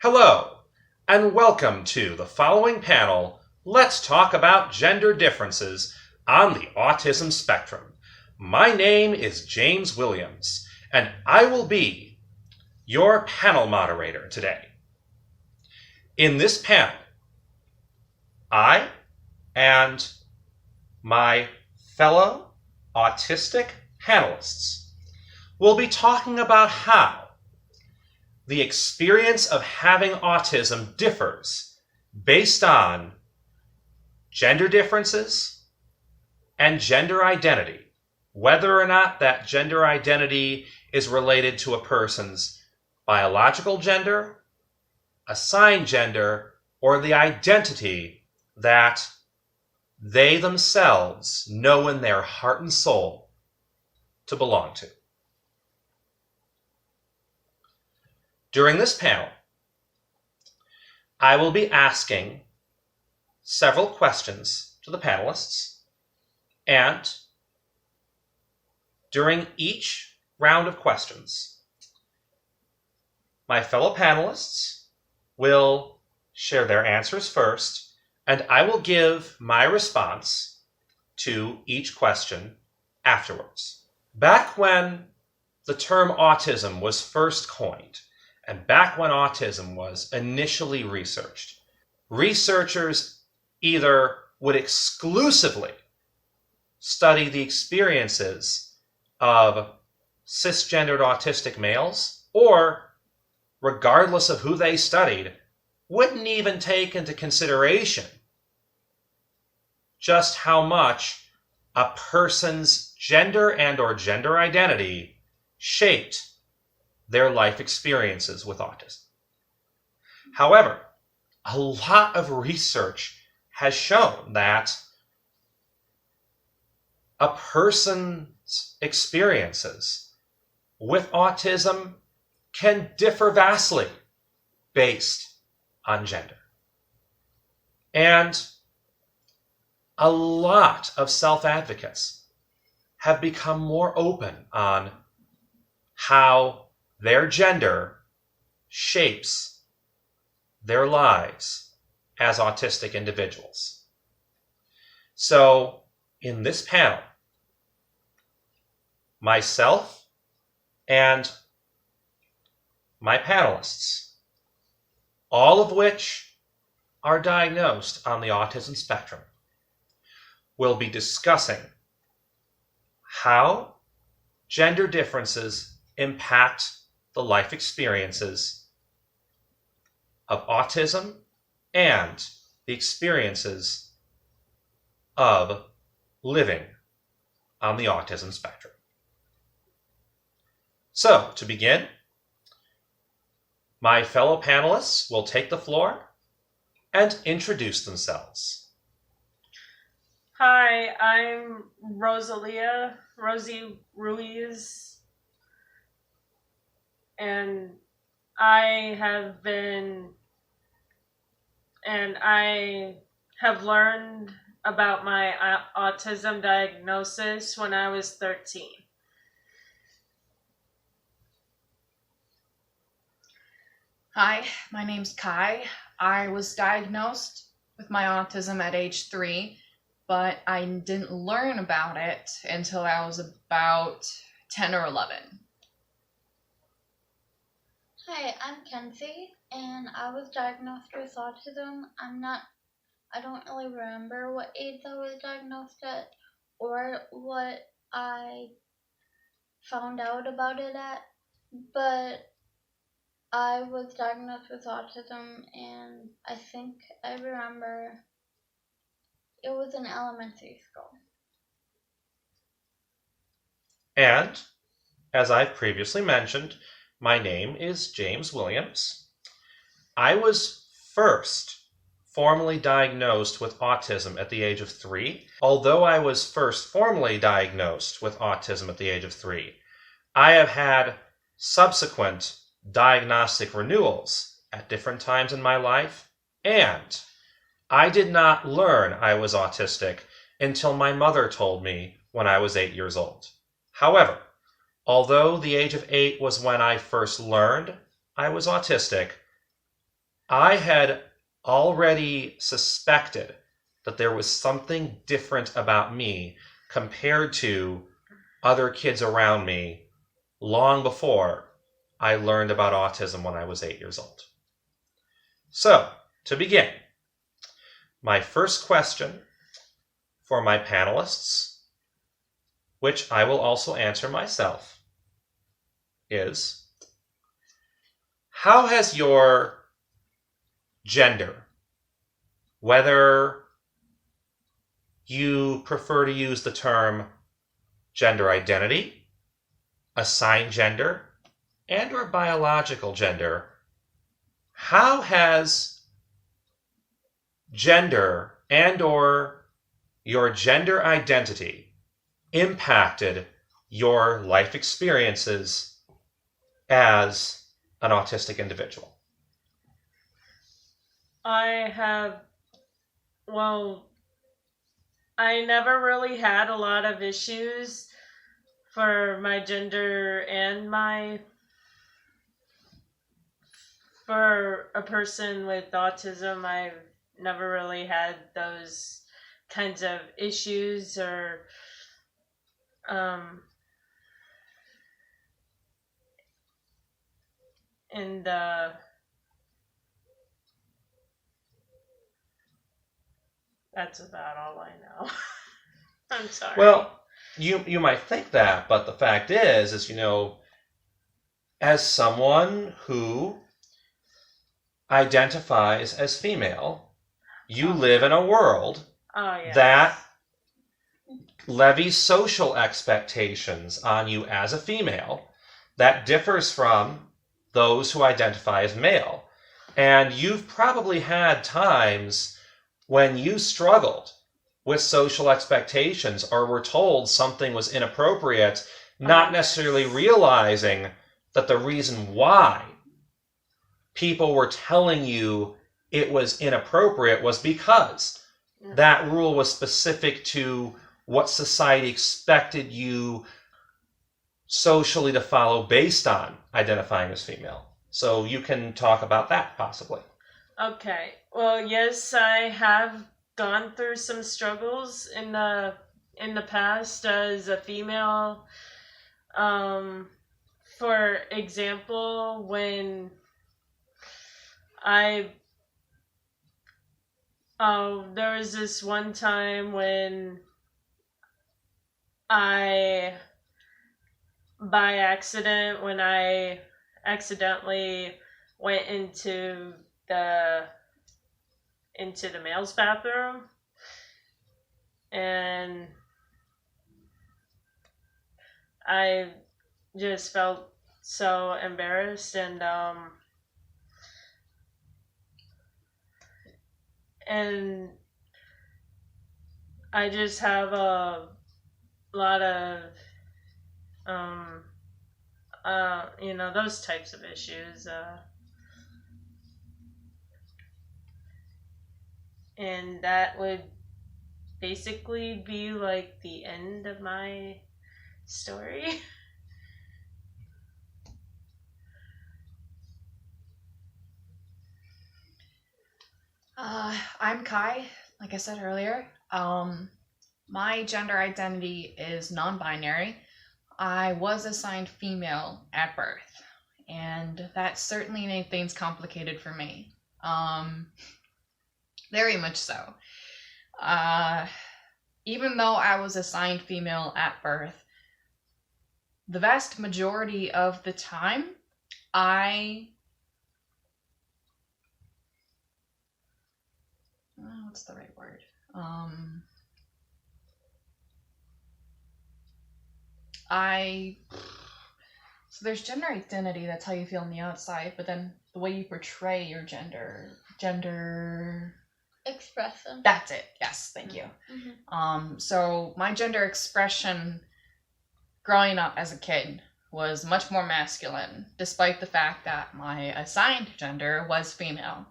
Hello, and welcome to the following panel, Let's Talk About Gender Differences on the Autism Spectrum. My name is James Williams, and I will be your panel moderator today. In this panel, I and my fellow autistic panelists will be talking about how the experience of having autism differs based on gender differences and gender identity, whether or not that gender identity is related to a person's biological gender, assigned gender, or the identity that they themselves know in their heart and soul to belong to. During this panel, I will be asking several questions to the panelists, and during each round of questions, my fellow panelists will share their answers first, and I will give my response to each question afterwards. Back when the term autism was first coined, and back when autism was initially researched, researchers either would exclusively study the experiences of cisgendered autistic males, or, regardless of who they studied, wouldn't even take into consideration just how much a person's gender and or gender identity shaped their life experiences with autism. However, a lot of research has shown that a person's experiences with autism can differ vastly based on gender. And a lot of self-advocates have become more open on how their gender shapes their lives as autistic individuals. So, in this panel, myself and my panelists, all of which are diagnosed on the autism spectrum, will be discussing how gender differences impact the life experiences of autism and the experiences of living on the autism spectrum. So, to begin, my fellow panelists will take the floor and introduce themselves. Hi, I'm Rosie Ruiz, and I have learned about my autism diagnosis when I was 13. Hi, my name's Kai. I was diagnosed with my autism at age 3, but I didn't learn about it until I was about 10 or 11. Hi, I'm Kenzie, and I was diagnosed with autism. I don't really remember what age I was diagnosed at or what I found out about it at, but I was diagnosed with autism, and I think I remember it was in elementary school. And, as I've previously mentioned, my name is James Williams. I was first formally diagnosed with autism at the age of 3. Although I was first formally diagnosed with autism at the age of 3, I have had subsequent diagnostic renewals at different times in my life, and I did not learn I was autistic until my mother told me when I was 8 years old. However, although the age of 8 was when I first learned I was autistic, I had already suspected that there was something different about me compared to other kids around me long before I learned about autism when I was 8 years old. So, to begin, my first question for my panelists, which I will also answer myself, is, how has your gender, whether you prefer to use the term gender identity, assigned gender, and or biological gender, how has gender and or your gender identity impacted your life experiences as an autistic individual? I never really had a lot of issues for my gender and for a person with autism. I've never really had those kinds of issues or and that's about all I know. I'm sorry. Well, you might think that, but the fact is, as someone who identifies as female, you live in a world that levies social expectations on you as a female that differs from those who identify as male. And you've probably had times when you struggled with social expectations or were told something was inappropriate, not necessarily realizing that the reason why people were telling you it was inappropriate was because that rule was specific to what society expected you socially to follow based on identifying as female. So you can talk about that possibly. Okay. Well, yes, I have gone through some struggles in the past as a female. For example, when there was this one time when I accidentally went into the male's bathroom, and I just felt so embarrassed, and I just have a lot of those types of issues, and that would basically be like the end of my story. I'm Kai, like I said earlier. My gender identity is non-binary. I was assigned female at birth, and that certainly made things complicated for me. Very much so. Even though I was assigned female at birth, the vast majority of the time, what's the right word? So there's gender identity, that's how you feel on the outside, but then the way you portray your gender expression. That's it. Yes, thank you. Mm-hmm. So my gender expression growing up as a kid was much more masculine, despite the fact that my assigned gender was female.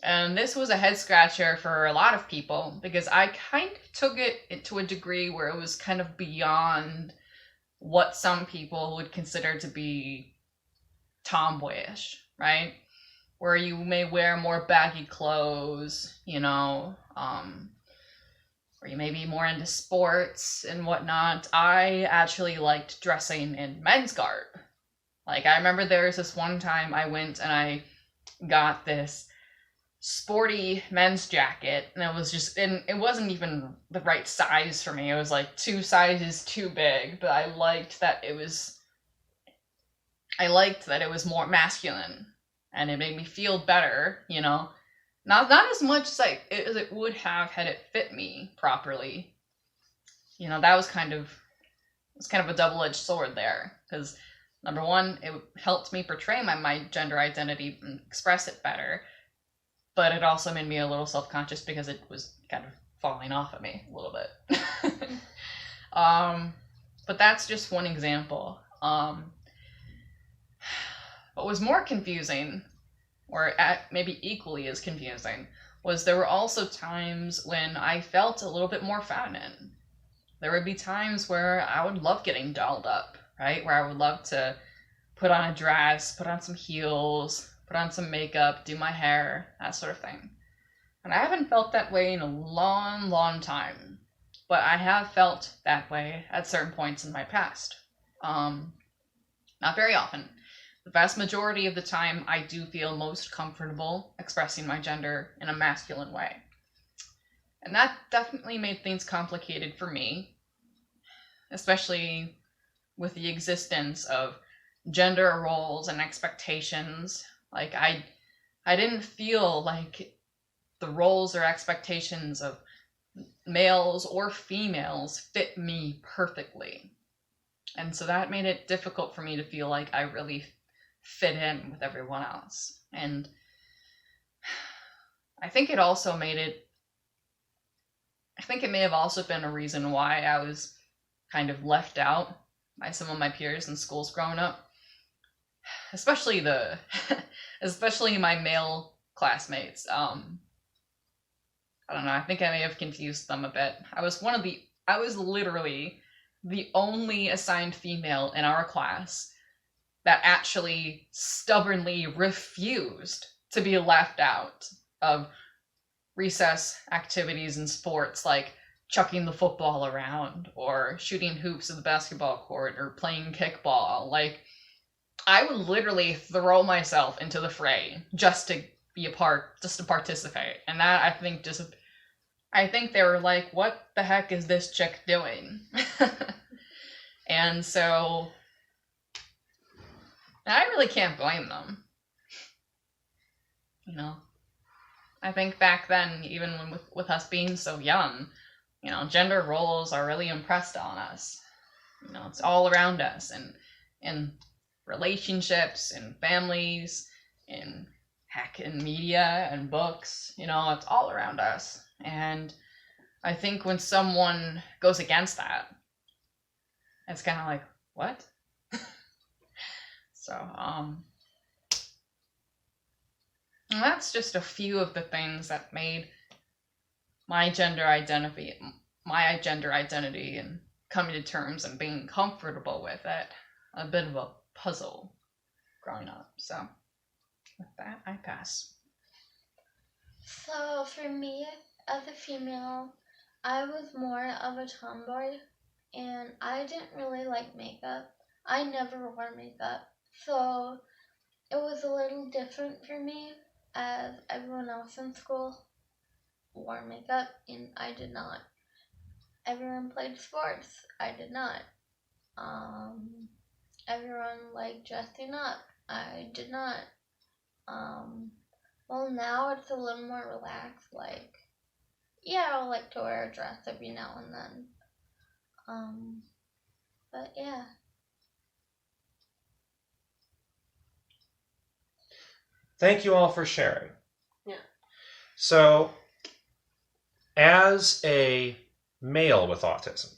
And this was a head scratcher for a lot of people because I kind of took it to a degree where it was kind of beyond what some people would consider to be tomboyish, right? where you may wear more baggy clothes, or you may be more into sports and whatnot. I actually liked dressing in men's garb. Like, I remember there was this one time I went and I got this sporty men's jacket, and it wasn't even the right size for me. It was like 2 sizes too big, but I liked that it was more masculine, and it made me feel better, Not as much as it would have had it fit me properly. That was kind of a double-edged sword there, because number one, it helped me portray my gender identity and express it better, but it also made me a little self-conscious because it was kind of falling off of me a little bit. But that's just one example. What was more confusing, or maybe equally as confusing, was there were also times when I felt a little bit more feminine. There would be times where I would love getting dolled up, right? Where I would love to put on a dress, put on some heels, put on some makeup, do my hair, that sort of thing. And I haven't felt that way in a long, long time. But I have felt that way at certain points in my past. Not very often. The vast majority of the time, I do feel most comfortable expressing my gender in a masculine way. And that definitely made things complicated for me, especially with the existence of gender roles and expectations. Like, I didn't feel like the roles or expectations of males or females fit me perfectly. And so that made it difficult for me to feel like I really fit in with everyone else. And I think it may have also been a reason why I was kind of left out by some of my peers in schools growing up. Especially my male classmates. I don't know, I think I may have confused them a bit. I was literally the only assigned female in our class that actually stubbornly refused to be left out of recess activities and sports like chucking the football around or shooting hoops at the basketball court or playing kickball. Like, I would literally throw myself into the fray just to be a part, just to participate. And that, I think they were like, what the heck is this chick doing? And so I really can't blame them. I think back then, even with us being so young, gender roles are really impressed on us. It's all around us, and in relationships, in families, in media and books, it's all around us. And I think when someone goes against that, it's kind of like, what? So, and that's just a few of the things that made my gender identity and coming to terms and being comfortable with it a bit of a puzzle growing up. So with that, I pass. So for me, as a female, I was more of a tomboy, and I didn't really like makeup. I never wore makeup, so it was a little different for me, as everyone else in school wore makeup and I did not. Everyone played sports, I did not. Everyone liked dressing up, I did not. Well, now it's a little more relaxed, like, yeah, I'll like to wear a dress every now and then. But yeah. Thank you all for sharing. Yeah. So, as a male with autism,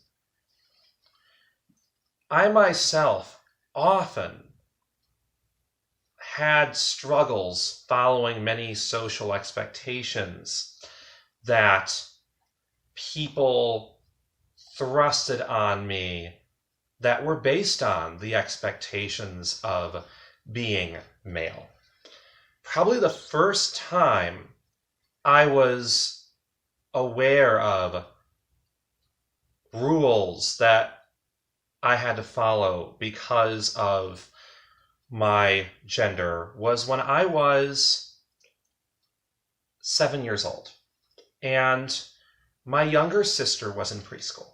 I myself often had struggles following many social expectations that people thrusted on me that were based on the expectations of being male. probably the first time I was aware of rules that I had to follow because of my gender was when I was 7 years old. And my younger sister was in preschool.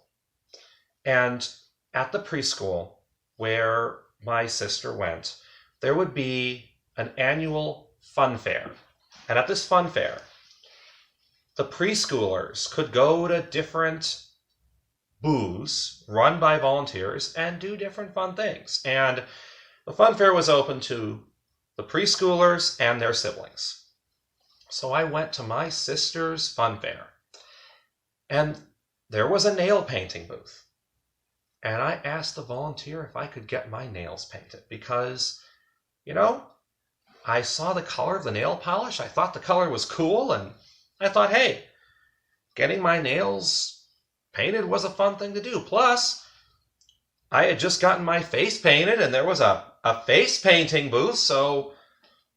And at the preschool where my sister went, there would be an annual fun fair. And at this fun fair, the preschoolers could go to different booths run by volunteers and do different fun things. And the fun fair was open to the preschoolers and their siblings. So I went to my sister's fun fair, and there was a nail painting booth. And I asked the volunteer if I could get my nails painted because, I saw the color of the nail polish. I thought the color was cool, and I thought, hey, getting my nails painted was a fun thing to do. Plus, I had just gotten my face painted, and there was a face painting booth, so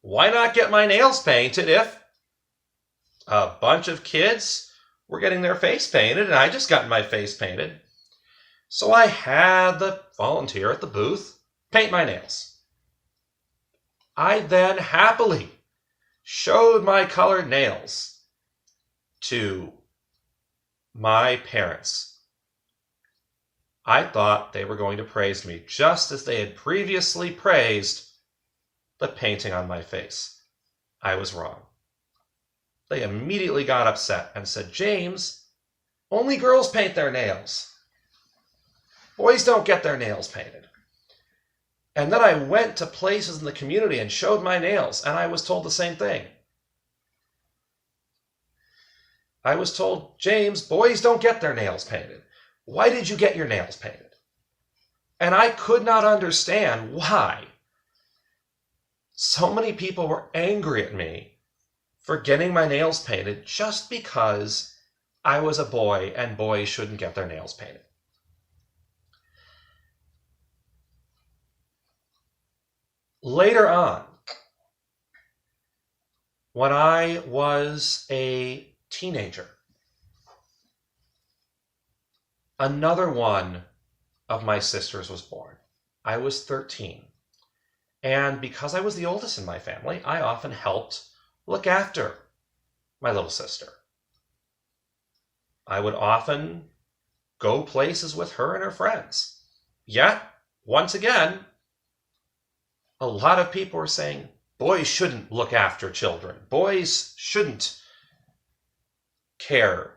why not get my nails painted if a bunch of kids were getting their face painted, and I just got my face painted. So I had the volunteer at the booth paint my nails. I then happily showed my colored nails to my parents. I thought they were going to praise me just as they had previously praised the painting on my face. I was wrong. They immediately got upset and said, James, only girls paint their nails. Boys don't get their nails painted. And then I went to places in the community and showed my nails, and I was told the same thing. I was told, James, boys don't get their nails painted. Why did you get your nails painted? And I could not understand why so many people were angry at me for getting my nails painted just because I was a boy and boys shouldn't get their nails painted. Later on, when I was a teenager, another one of my sisters was born. I was 13. And because I was the oldest in my family, I often helped look after my little sister. I would often go places with her and her friends. Yet, once again, a lot of people were saying, boys shouldn't look after children. Boys shouldn't care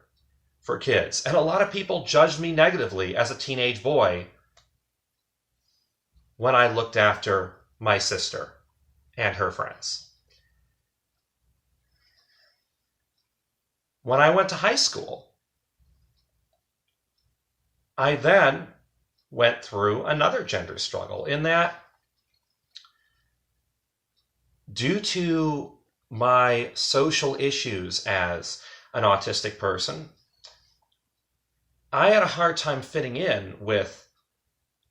for kids. And a lot of people judged me negatively as a teenage boy when I looked after my sister and her friends. When I went to high school, I then went through another gender struggle in that due to my social issues as an autistic person, I had a hard time fitting in with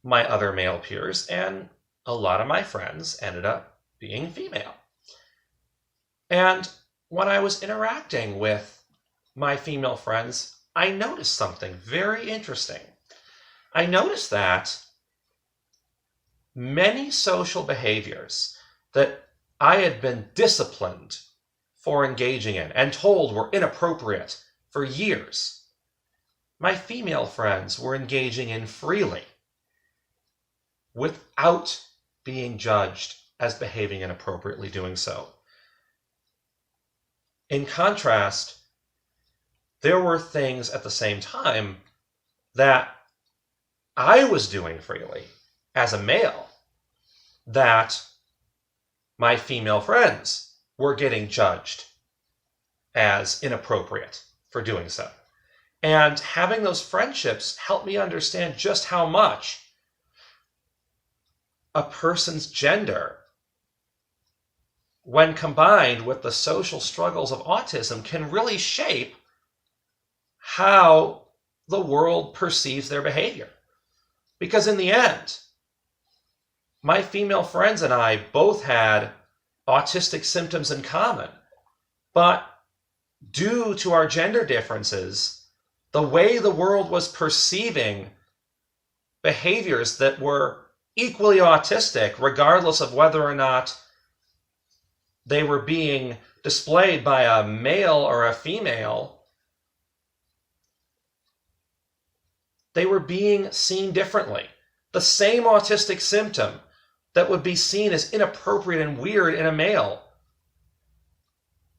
my other male peers, and a lot of my friends ended up being female. And when I was interacting with my female friends, I noticed something very interesting. I noticed that many social behaviors that I had been disciplined for engaging in and told were inappropriate for years, my female friends were engaging in freely without being judged as behaving inappropriately doing so. In contrast, there were things at the same time that I was doing freely as a male that my female friends were getting judged as inappropriate for doing so. And having those friendships helped me understand just how much a person's gender, when combined with the social struggles of autism, can really shape how the world perceives their behavior. Because in the end, my female friends and I both had autistic symptoms in common. But due to our gender differences, the way the world was perceiving behaviors that were equally autistic, regardless of whether or not they were being displayed by a male or a female, they were being seen differently. The same autistic symptom that would be seen as inappropriate and weird in a male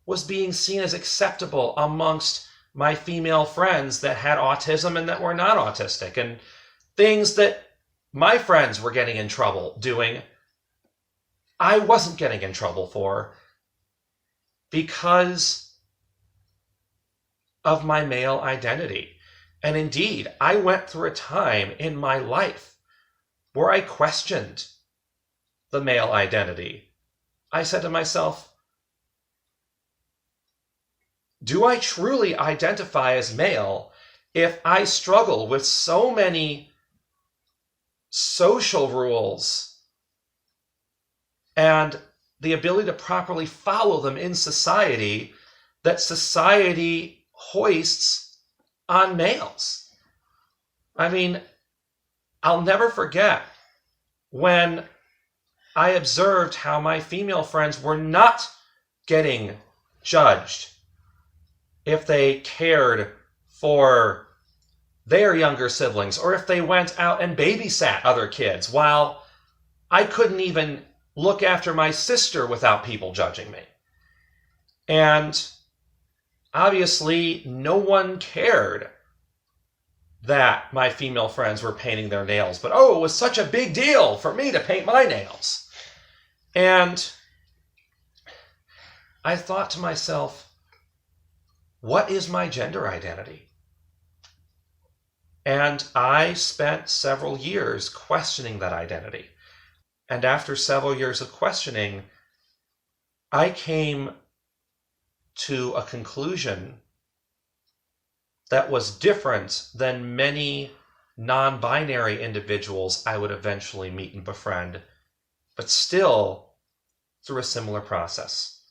was being seen as acceptable amongst my female friends that had autism and that were not autistic. And things that my friends were getting in trouble doing, I wasn't getting in trouble for because of my male identity. And indeed, I went through a time in my life where I questioned the male identity. I said to myself, do I truly identify as male if I struggle with so many social rules and the ability to properly follow them in society that society hoists on males? I mean, I'll never forget when I observed how my female friends were not getting judged if they cared for their younger siblings or if they went out and babysat other kids, while I couldn't even look after my sister without people judging me. And obviously, no one cared that my female friends were painting their nails, but oh, it was such a big deal for me to paint my nails. And I thought to myself, what is my gender identity? And I spent several years questioning that identity. And after several years of questioning, I came to a conclusion that was different than many non-binary individuals I would eventually meet and befriend, but still through a similar process.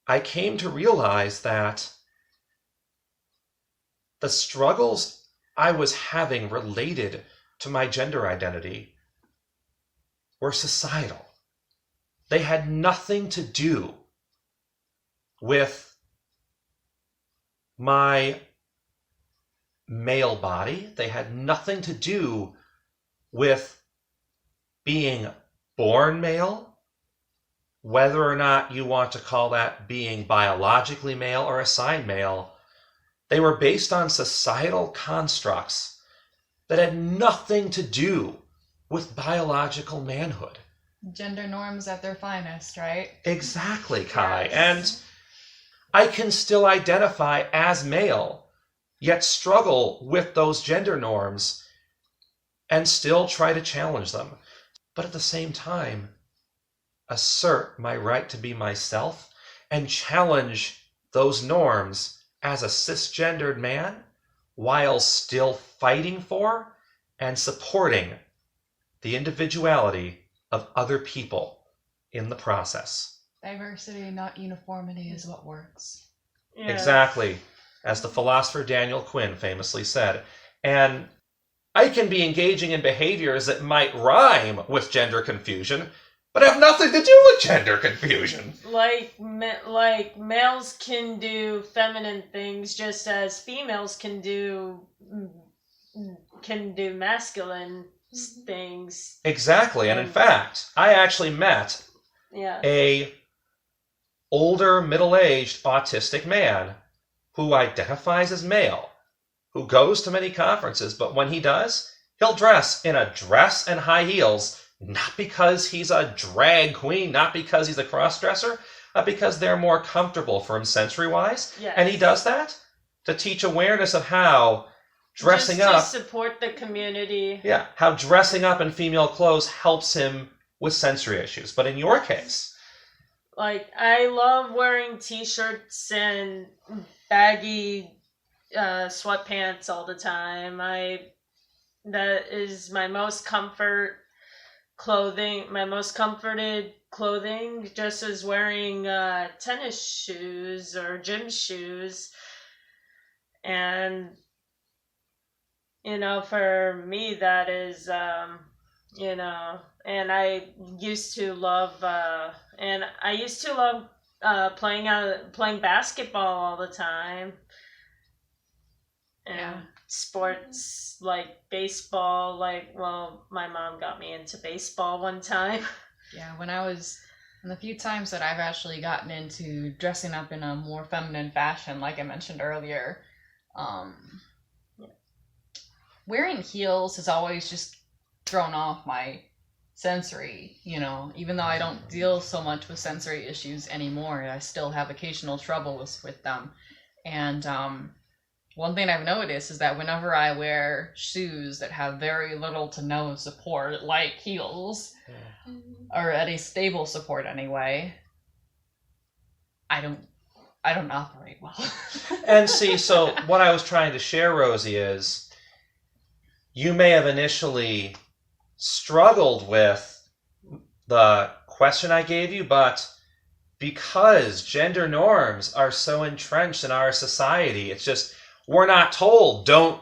I came to realize that the struggles I was having related to my gender identity were societal. They had nothing to do with my male body. They had nothing to do with being born male, whether or not you want to call that being biologically male or assigned male. They were based on societal constructs that had nothing to do with biological manhood. Gender norms at their finest, right? Exactly, Kai. Yes. And I can still identify as male, yet struggle with those gender norms and still try to challenge them. But at the same time, assert my right to be myself and challenge those norms as a cisgendered man while still fighting for and supporting the individuality of other people in the process. Diversity, not uniformity, is what works. Yes. Exactly, as the philosopher Daniel Quinn famously said. And I can be engaging in behaviors that might rhyme with gender confusion, but have nothing to do with gender confusion. Like males can do feminine things just as females can do masculine things. Exactly, and in fact, I actually met Yeah. a older, middle-aged autistic man who identifies as male, who goes to many conferences, but when he does, he'll dress in a dress and high heels, not because he's a drag queen, not because he's a cross-dresser, but because they're more comfortable for him sensory-wise. Yes. And he does that to teach awareness of how dressing just up... to support the community. Yeah, how dressing up in female clothes helps him with sensory issues. But in your case... Like, I love wearing t-shirts and baggy sweatpants all the time. That is my most comfort clothing, my most comforted clothing, just as wearing tennis shoes or gym shoes. And, for me, that is, and I used to love, playing basketball all the time. And Yeah. sports like baseball, my mom got me into baseball one time. Yeah, and the few times that I've actually gotten into dressing up in a more feminine fashion, like I mentioned earlier, wearing heels has always just thrown off my sensory, even though I don't deal so much with sensory issues anymore, I still have occasional troubles with them. And one thing I've noticed is that whenever I wear shoes that have very little to no support, like heels, or any stable support anyway, I don't operate well. And see, so what I was trying to share, Rosie, is you may have initially struggled with the question I gave you, but because gender norms are so entrenched in our society, it's just, we're not told don't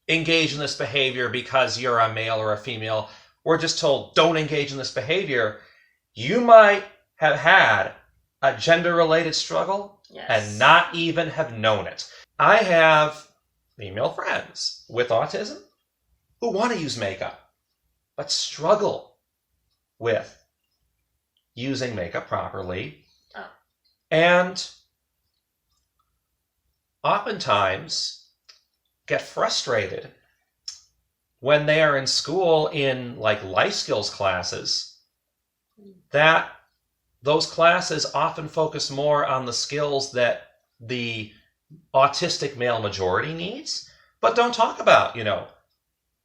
engage in this behavior because you're a male or a female. We're just told don't engage in this behavior. You might have had a gender-related struggle and not even have known it. I have female friends with autism who want to use makeup, but struggle with using makeup properly. And oftentimes get frustrated when they are in school in life skills classes, that those classes often focus more on the skills that the autistic male majority needs, but don't talk about,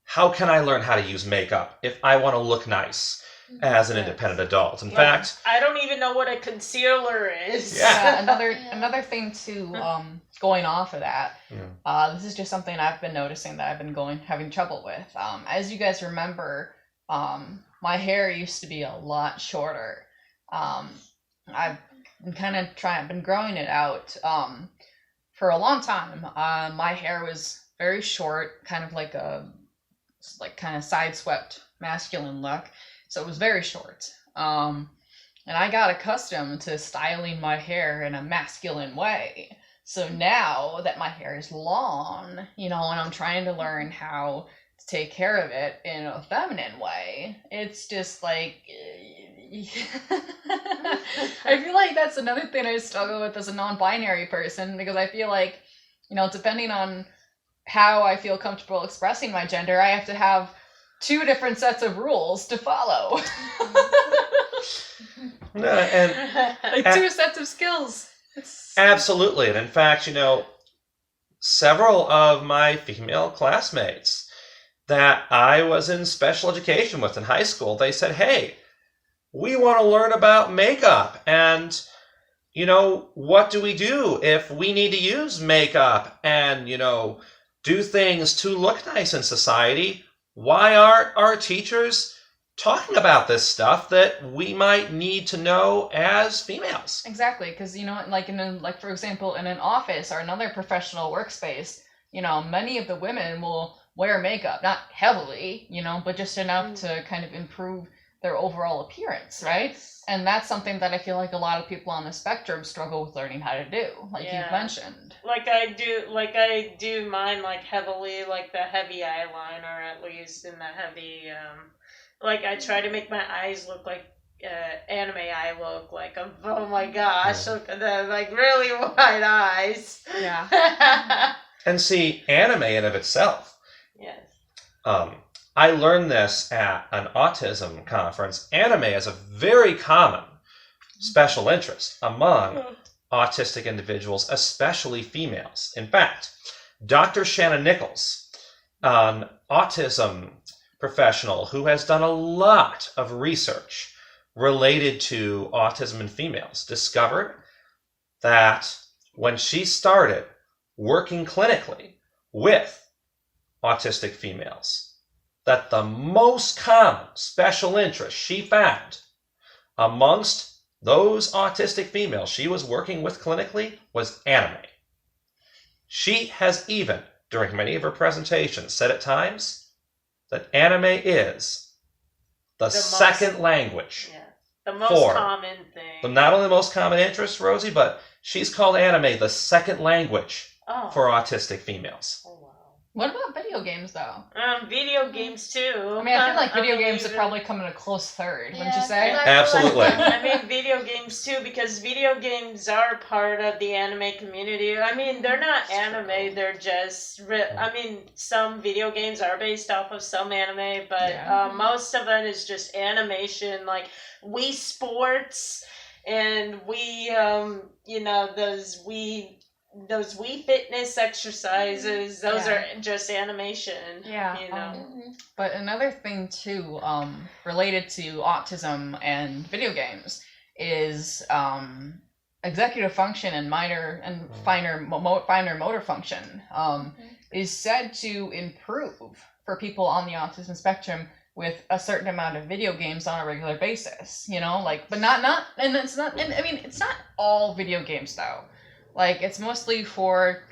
how can I learn how to use makeup if I want to look nice as an independent adult? In fact, I don't even know what a concealer is. Yeah, another thing too, going off of that, this is just something I've been noticing that I've been having trouble with. As you guys remember, my hair used to be a lot shorter. I've been growing it out for a long time. My hair was very short, kind of like kind of side-swept masculine look. So it was very short. And I got accustomed to styling my hair in a masculine way. So now that my hair is long, and I'm trying to learn how to take care of it in a feminine way, it's just I feel like that's another thing I struggle with as a non-binary person, because I feel like, depending on how I feel comfortable expressing my gender, I have to have two different sets of rules to follow. Two sets of skills. Absolutely. And in fact, several of my female classmates that I was in special education with in high school, they said, hey, we want to learn about makeup. And, what do we do if we need to use makeup and, do things to look nice in society? Why aren't our teachers talking about this stuff that we might need to know as females? Exactly, because for example, in an office or another professional workspace, many of the women will wear makeup, not heavily, but just enough to kind of improve their overall appearance, right? And that's something that I feel like a lot of people on the spectrum struggle with learning how to do, you've mentioned. I do mine heavily, the heavy eyeliner, at least, and the heavy, I try to make my eyes look like anime eye look, oh my gosh, look at them, really wide eyes. Yeah. And see, anime in of itself. Yes. I learned this at an autism conference. Anime is a very common special interest among autistic individuals, especially females. In fact, Dr. Shannon Nichols, an autism professional who has done a lot of research related to autism in females, discovered that when she started working clinically with autistic females, that the most common special interest she found amongst those autistic females she was working with clinically was anime. She has even, during many of her presentations, said at times that anime is the second language. Yeah. The most common thing. Not only the most common interest, Rosie, but she's called anime the second language for autistic females. Oh, wow. What about video games, though? Video games, too. I mean, I feel like video games would probably come in a close third, wouldn't you say? Absolutely. I mean, video games, too, because video games are part of the anime community. I mean, they're not anime, they're just... I mean, some video games are based off of some anime, but most of it is just animation, like Wii Sports, and Wii, those Wii Fitness exercises, those are just animation. Yeah. But another thing too, related to autism and video games is executive function and finer motor function is said to improve for people on the autism spectrum with a certain amount of video games on a regular basis. But not, and it's not. And I mean, it's not all video games though. Like, it's mostly for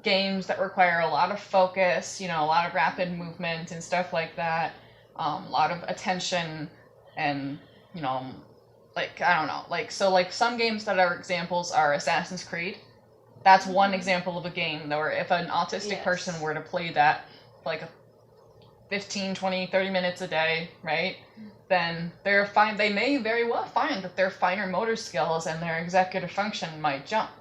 games that require a lot of focus, a lot of rapid movement and stuff like that, a lot of attention, and, I don't know. So some games that are examples are Assassin's Creed. That's one example of a game where if an autistic person were to play that for 15, 20, 30 minutes a day, right, then they may very well find that their finer motor skills and their executive function might jump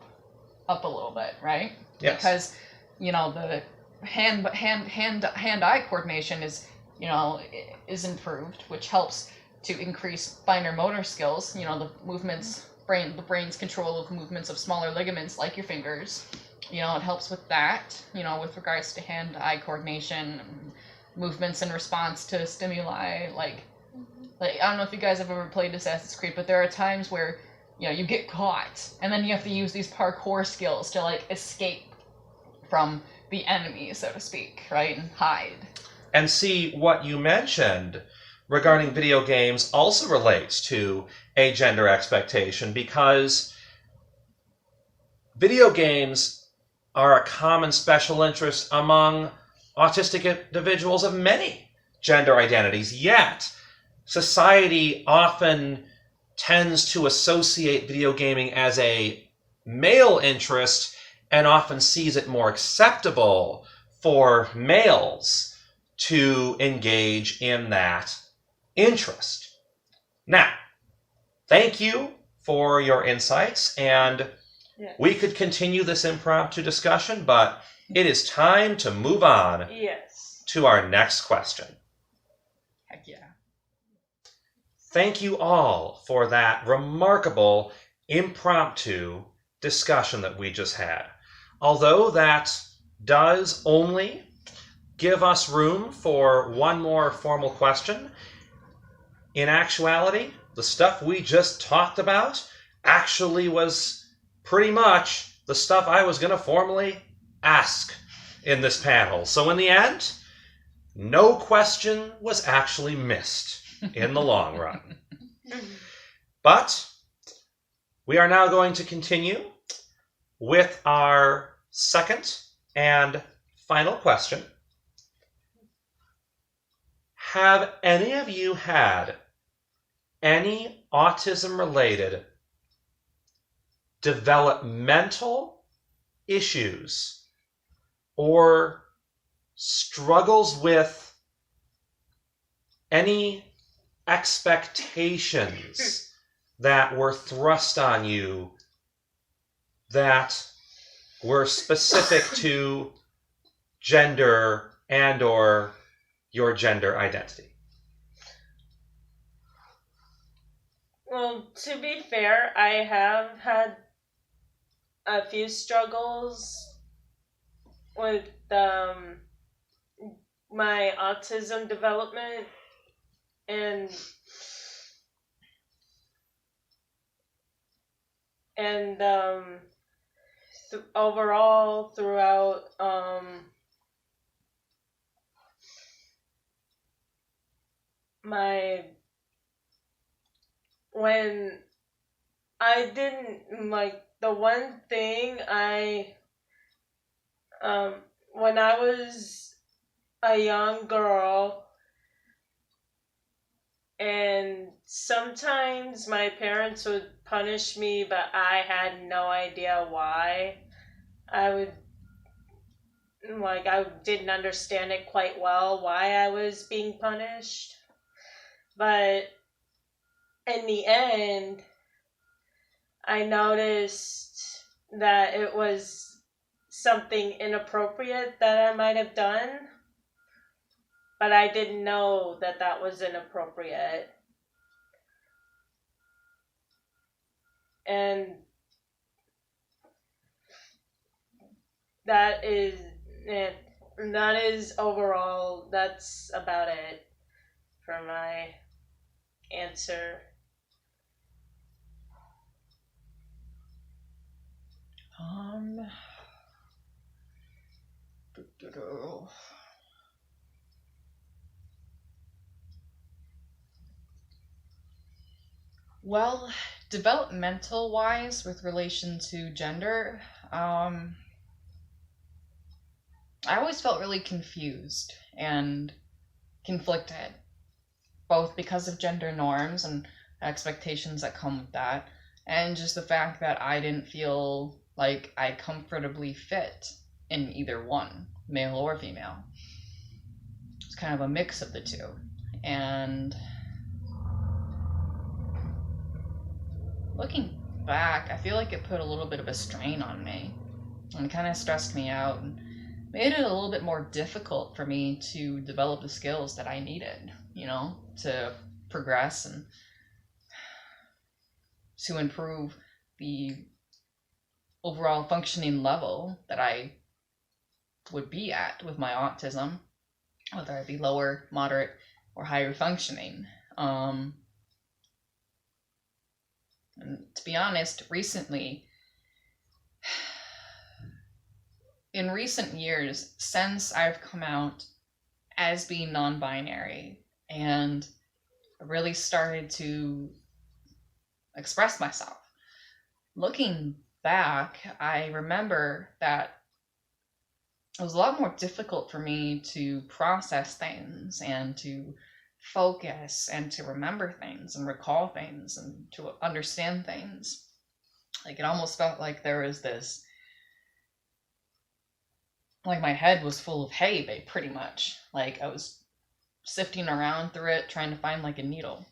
up a little bit, right? Yes. Because, the hand-eye coordination is improved, which helps to increase finer motor skills. The the brain's control of movements of smaller ligaments like your fingers. It helps with that. With regards to hand-eye coordination, movements in response to stimuli. Like I don't know if you guys have ever played Assassin's Creed, but there are times where you get caught, and then you have to use these parkour skills to, escape from the enemy, so to speak, right? And hide. And see, what you mentioned regarding video games also relates to a gender expectation, because video games are a common special interest among autistic individuals of many gender identities, yet society often tends to associate video gaming as a male interest and often sees it more acceptable for males to engage in that interest. Now, thank you for your insights, and we could continue this impromptu discussion, but it is time to move on to our next question. Heck yeah. Thank you all for that remarkable impromptu discussion that we just had. Although that does only give us room for one more formal question, in actuality, the stuff we just talked about actually was pretty much the stuff I was going to formally ask in this panel. So in the end, no question was actually missed in the long run. But we are now going to continue with our second and final question. Have any of you had any autism-related developmental issues or struggles with any expectations that were thrust on you that were specific to gender and or your gender identity? Well, to be fair, I have had a few struggles with my autism development, and overall throughout when I didn't like the one thing when I was a young girl, and sometimes my parents would punish me, but I had no idea why. I didn't understand it quite well why I was being punished. But in the end, I noticed that it was something inappropriate that I might have done, but I didn't know that that was inappropriate. And that is overall, that's about it for my answer. Well, developmental wise, with relation to gender, I always felt really confused and conflicted, both because of gender norms and expectations that come with that, and just the fact that I didn't feel like I comfortably fit in either one, male or female. It's kind of a mix of the two. And looking back, I feel like it put a little bit of a strain on me and kind of stressed me out and made it a little bit more difficult for me to develop the skills that I needed, to progress and to improve the overall functioning level that I would be at with my autism, whether I be lower, moderate, or higher functioning. And to be honest, in recent years, since I've come out as being non-binary and really started to express myself, looking back, I remember that it was a lot more difficult for me to process things and to focus and to remember things and recall things and to understand things. Like, it almost felt like there was this, like my head was full of hay, pretty much. Like I was sifting around through it, trying to find like a needle.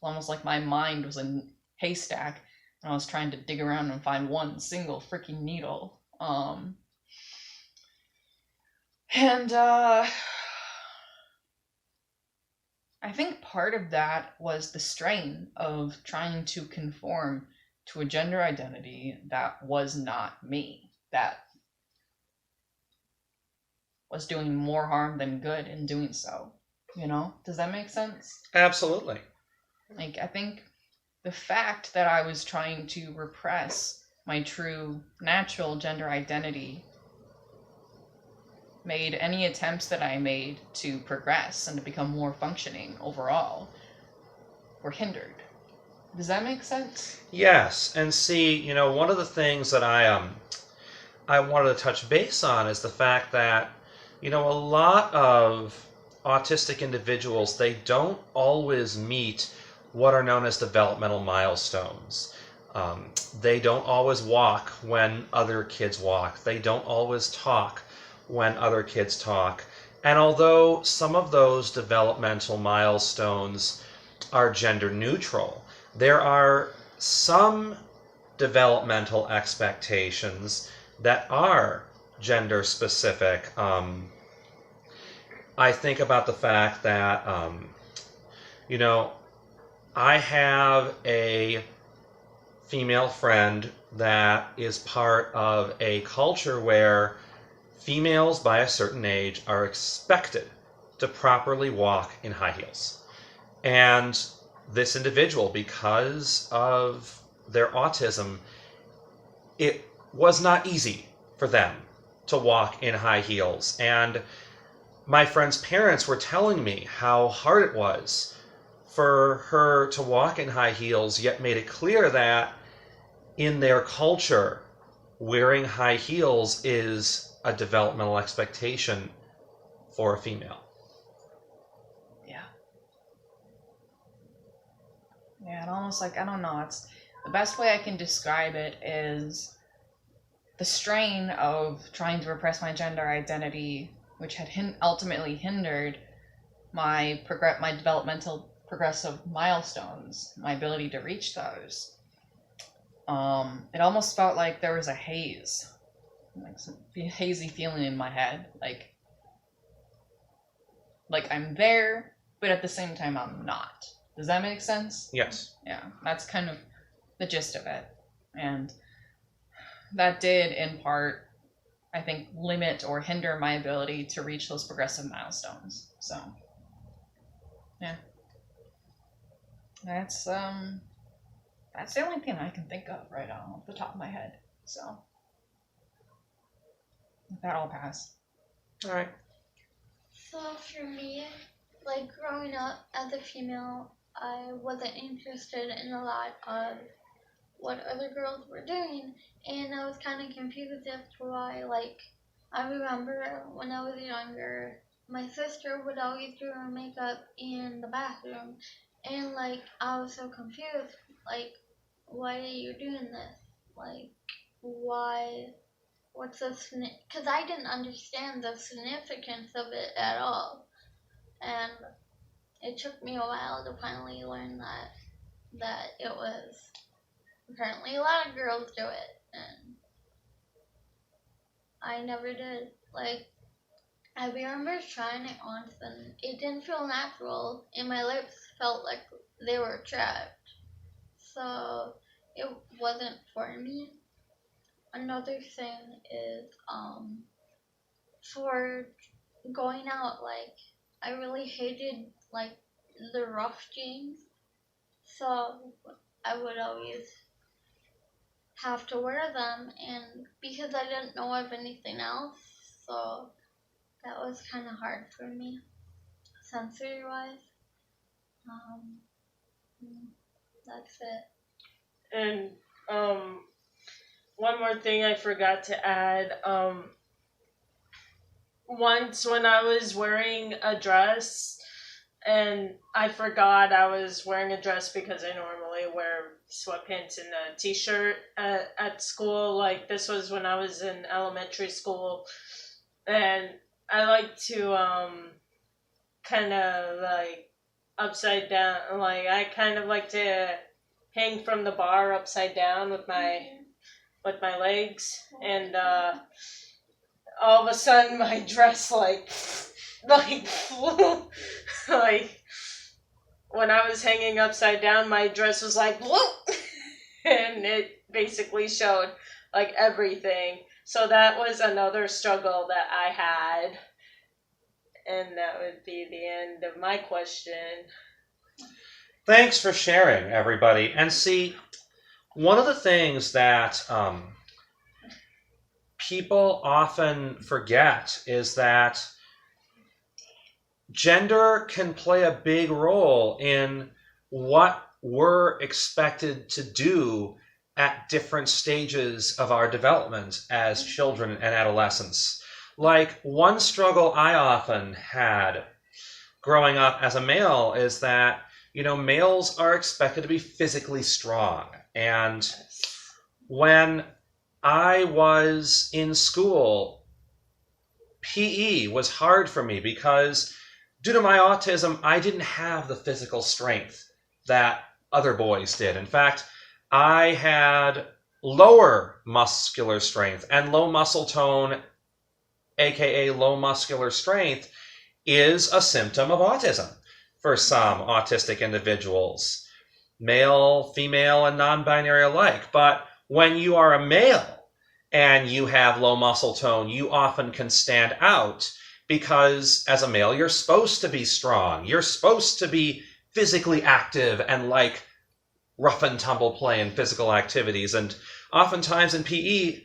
Almost like my mind was a haystack and I was trying to dig around and find one single freaking needle. I think part of that was the strain of trying to conform to a gender identity that was not me, that was doing more harm than good in doing so. Does that make sense? Absolutely. Like, I think the fact that I was trying to repress my true natural gender identity made any attempts that I made to progress and to become more functioning overall were hindered. Does that make sense? Yes, and see, one of the things that I wanted to touch base on is the fact that, a lot of autistic individuals, they don't always meet what are known as developmental milestones. They don't always walk when other kids walk. They don't always talk when other kids talk. And although some of those developmental milestones are gender neutral, there are some developmental expectations that are gender specific. I think about the fact that, I have a female friend that is part of a culture where females by a certain age are expected to properly walk in high heels. And this individual, because of their autism, it was not easy for them to walk in high heels. And my friend's parents were telling me how hard it was for her to walk in high heels, yet made it clear that in their culture, wearing high heels is a developmental expectation for a female. Yeah. Yeah, and almost like, I don't know, it's the best way I can describe it is the strain of trying to repress my gender identity, which had ultimately hindered my developmental progressive milestones, my ability to reach those. It almost felt like there was a haze, like some hazy feeling in my head, like I'm there, but at the same time I'm not. Does that make sense? Yes. Yeah, that's kind of the gist of it. And that did, in part, I think, limit or hinder my ability to reach those progressive milestones. So, yeah. That's the only thing I can think of right off the top of my head. So, that all passed. All right. So for me, like growing up as a female, I wasn't interested in a lot of what other girls were doing, and I was kind of confused as to why. Like, I remember when I was younger, my sister would always do her makeup in the bathroom, and like I was so confused. Like, why are you doing this? Like, why? What's the because I didn't understand the significance of it at all, and it took me a while to finally learn that it was apparently a lot of girls do it, and I never did. Like, I remember trying it once, and it didn't feel natural, and my lips felt like they were trapped, so it wasn't for me. Another thing is, for going out, like, I really hated, like, the rough jeans, so I would always have to wear them, and because I didn't know of anything else, so that was kind of hard for me, sensory-wise. That's it. And one more thing I forgot to add. Once when I was wearing a dress, and I forgot I was wearing a dress because I normally wear sweatpants and a t-shirt at school. Like, this was when I was in elementary school, and I like to kind of like upside down. Like, I kind of like to hang from the bar upside down with my legs, and all of a sudden my dress like flew. Like, when I was hanging upside down, my dress was like whoop, and it basically showed like everything. So that was another struggle that I had, and that would be the end of my question. Thanks for sharing, everybody. And see, one of the things that people often forget is that gender can play a big role in what we're expected to do at different stages of our development as children and adolescents. Like, one struggle I often had growing up as a male is that, you know, males are expected to be physically strong. And when I was in school, PE was hard for me because due to my autism, I didn't have the physical strength that other boys did. In fact, I had lower muscular strength, and low muscle tone, aka low muscular strength, is a symptom of autism for some autistic individuals, male, female, and non-binary alike. But when you are a male and you have low muscle tone, you often can stand out because as a male, you're supposed to be strong. You're supposed to be physically active and like rough and tumble play and physical activities. And oftentimes in PE,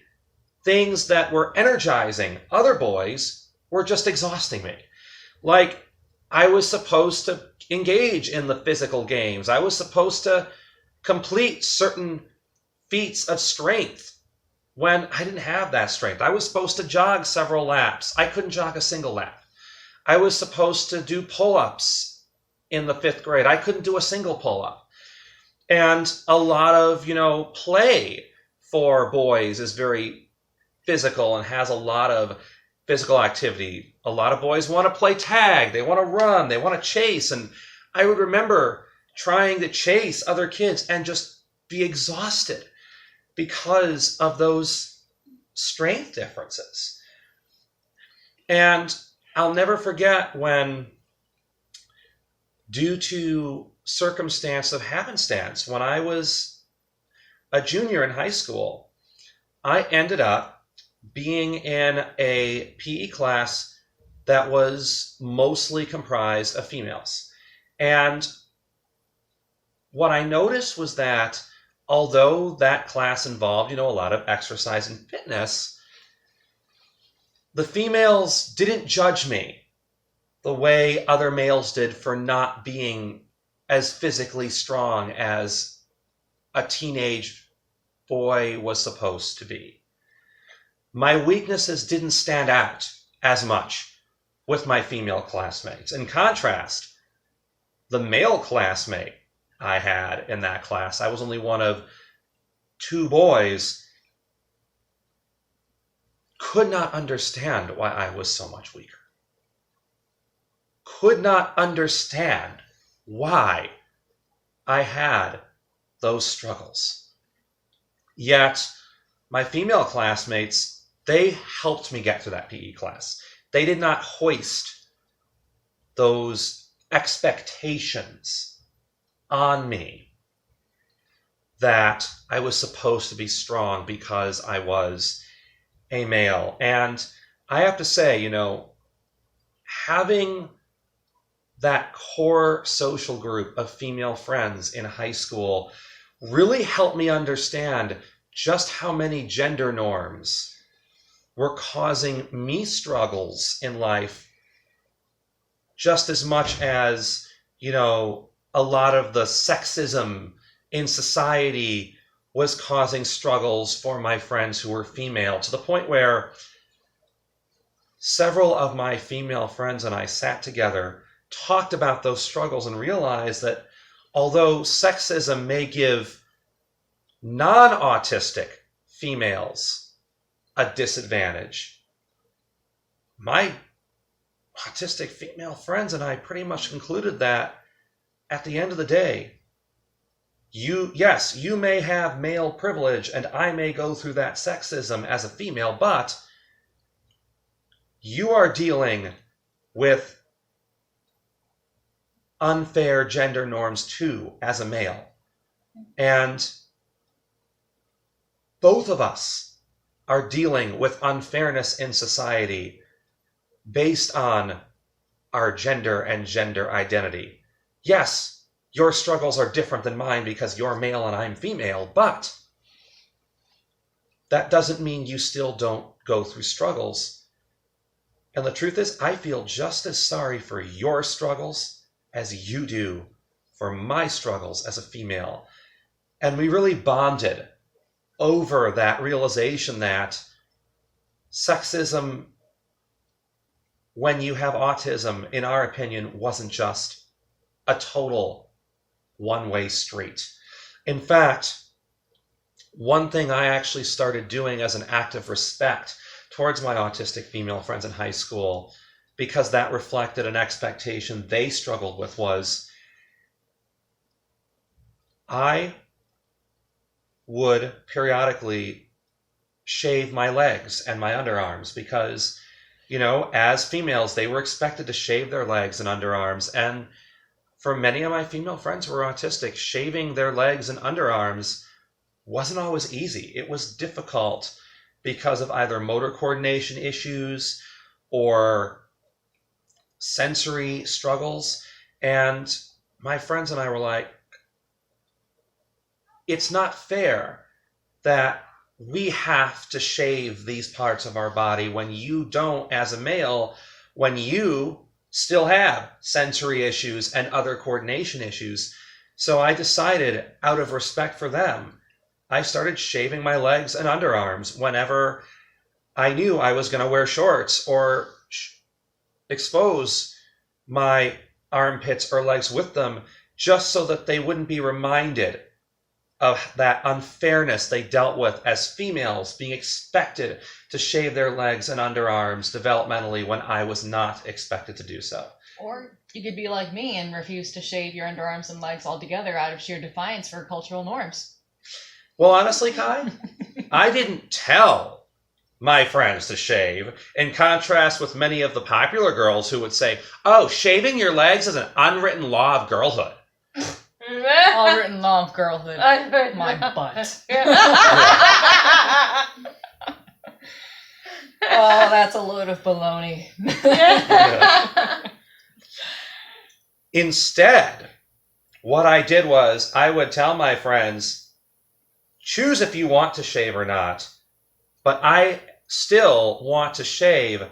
things that were energizing other boys were just exhausting me. Like, I was supposed to engage in the physical games. I was supposed to complete certain feats of strength when I didn't have that strength. I was supposed to jog several laps. I couldn't jog a single lap. I was supposed to do pull-ups in the 5th grade. I couldn't do a single pull-up. And a lot of, play for boys is very physical and has a lot of physical activity. A lot of boys want to play tag. They want to run. They want to chase. And I would remember trying to chase other kids and just be exhausted because of those strength differences. And I'll never forget when, due to circumstance of happenstance, when I was a junior in high school, I ended up being in a PE class that was mostly comprised of females. And what I noticed was that although that class involved, a lot of exercise and fitness, the females didn't judge me the way other males did for not being as physically strong as a teenage boy was supposed to be. My weaknesses didn't stand out as much with my female classmates. In contrast, the male classmate I had in that class, I was only one of 2 boys, could not understand why I was so much weaker. Could not understand why I had those struggles. Yet, my female classmates, they helped me get through that PE class. They did not hoist those expectations on me that I was supposed to be strong because I was a male. And I have to say, having that core social group of female friends in high school really helped me understand just how many gender norms were causing me struggles in life, just as much as, a lot of the sexism in society was causing struggles for my friends who were female, to the point where several of my female friends and I sat together, talked about those struggles, and realized that although sexism may give non-autistic females a disadvantage, my autistic female friends and I pretty much concluded that at the end of the day, you may have male privilege and I may go through that sexism as a female, but you are dealing with unfair gender norms too as a male. And both of us are dealing with unfairness in society based on our gender and gender identity. Yes, your struggles are different than mine because you're male and I'm female, but that doesn't mean you still don't go through struggles. And the truth is, I feel just as sorry for your struggles as you do for my struggles as a female. And we really bonded over that realization that sexism, when you have autism, in our opinion, wasn't just a total one-way street. In fact, one thing I actually started doing as an act of respect towards my autistic female friends in high school, because that reflected an expectation they struggled with, was I would periodically shave my legs and my underarms because, as females, they were expected to shave their legs and underarms. And for many of my female friends who were autistic, shaving their legs and underarms wasn't always easy. It was difficult because of either motor coordination issues or sensory struggles. And my friends and I were like, it's not fair that we have to shave these parts of our body when you don't as a male, when you still have sensory issues and other coordination issues. So I decided, out of respect for them, I started shaving my legs and underarms whenever I knew I was going to wear shorts or expose my armpits or legs with them, just so that they wouldn't be reminded of that unfairness they dealt with as females, being expected to shave their legs and underarms developmentally when I was not expected to do so. Or you could be like me and refuse to shave your underarms and legs altogether out of sheer defiance for cultural norms. Well, honestly, Kai, I didn't tell my friends to shave, in contrast with many of the popular girls who would say, oh, shaving your legs is an unwritten law of girlhood. Unwritten law of girlhood. My butt. Oh, that's a load of baloney. Instead, what I did was I would tell my friends, choose if you want to shave or not, but I still want to shave